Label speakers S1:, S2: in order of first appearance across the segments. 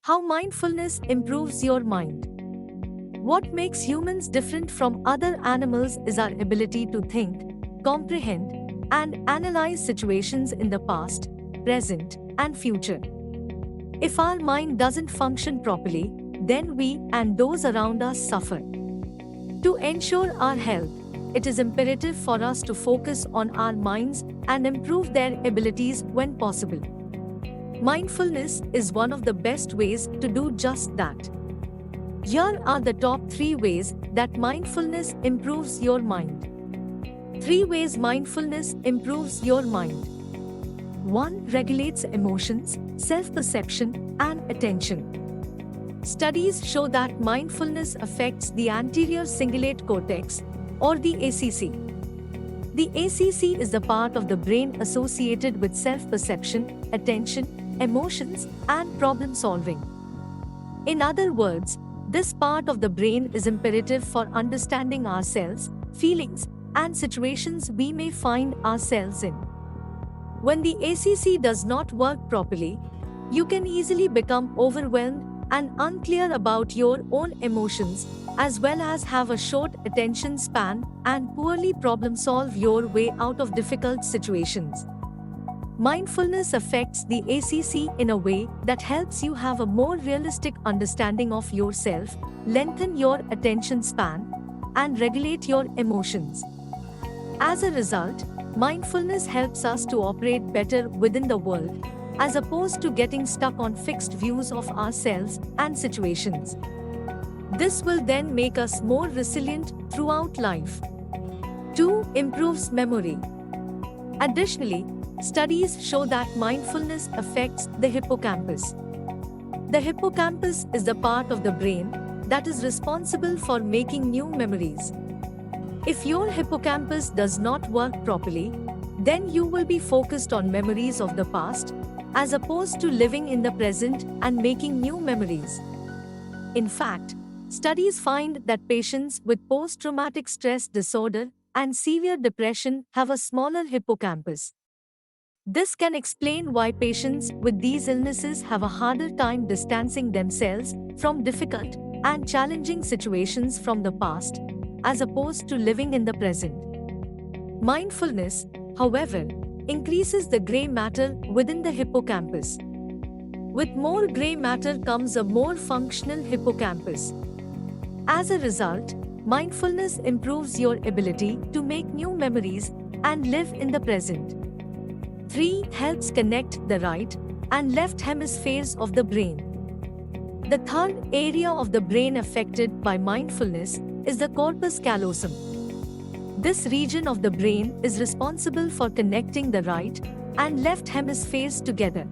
S1: How mindfulness improves your mind. What makes humans different from other animals is our ability to think, comprehend, and analyze situations in the past, present, and future. If our mind doesn't function properly, then we and those around us suffer. To ensure our health, it is imperative for us to focus on our minds and improve their abilities when possible. Mindfulness is one of the best ways to do just that. Here are the top 3 ways that mindfulness improves your mind. 3 ways mindfulness improves your mind. 1. Regulates emotions, self-perception, and attention. Studies show that mindfulness affects the anterior cingulate cortex, or the ACC. The ACC is the part of the brain associated with self-perception, attention, emotions, and problem solving. In other words, this part of the brain is imperative for understanding ourselves, feelings, and situations we may find ourselves in. When the ACC does not work properly, you can easily become overwhelmed and unclear about your own emotions, as well as have a short attention span and poorly problem solve your way out of difficult situations. Mindfulness affects the ACC in a way that helps you have a more realistic understanding of yourself, lengthen your attention span, and regulate your emotions. As a result, mindfulness helps us to operate better within the world, as opposed to getting stuck on fixed views of ourselves and situations. This will then make us more resilient throughout life. 2. Improves memory. Additionally, studies show that mindfulness affects the hippocampus. The hippocampus is the part of the brain that is responsible for making new memories. If your hippocampus does not work properly, then you will be focused on memories of the past, as opposed to living in the present and making new memories. In fact, studies find that patients with post-traumatic stress disorder and severe depression have a smaller hippocampus. This can explain why patients with these illnesses have a harder time distancing themselves from difficult and challenging situations from the past, as opposed to living in the present. Mindfulness, however, increases the gray matter within the hippocampus. With more gray matter comes a more functional hippocampus. As a result, mindfulness improves your ability to make new memories and live in the present. 3. Helps connect the right and left hemispheres of the brain. The third area of the brain affected by mindfulness is the corpus callosum. This region of the brain is responsible for connecting the right and left hemispheres together.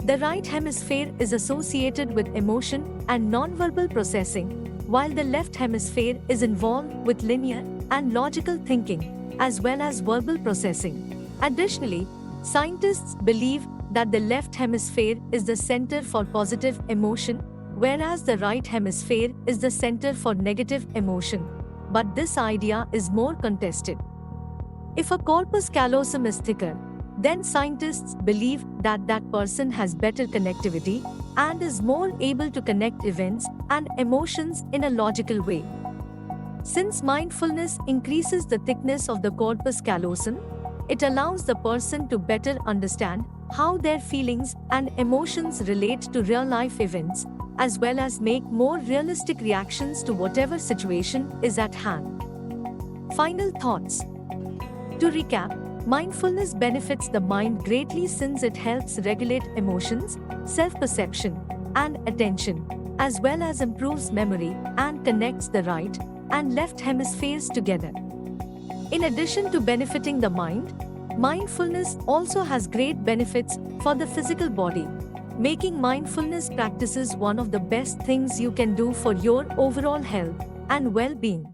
S1: The right hemisphere is associated with emotion and nonverbal processing, while the left hemisphere is involved with linear and logical thinking, as well as verbal processing. Additionally, scientists believe that the left hemisphere is the center for positive emotion, whereas the right hemisphere is the center for negative emotion. But this idea is more contested. If a corpus callosum is thicker, then scientists believe that that person has better connectivity and is more able to connect events and emotions in a logical way. Since mindfulness increases the thickness of the corpus callosum, it allows the person to better understand how their feelings and emotions relate to real-life events, as well as make more realistic reactions to whatever situation is at hand. Final thoughts. To recap, mindfulness benefits the mind greatly since it helps regulate emotions, self-perception, and attention, as well as improves memory and connects the right and left hemispheres together. In addition to benefiting the mind, mindfulness also has great benefits for the physical body, making mindfulness practices one of the best things you can do for your overall health and well-being.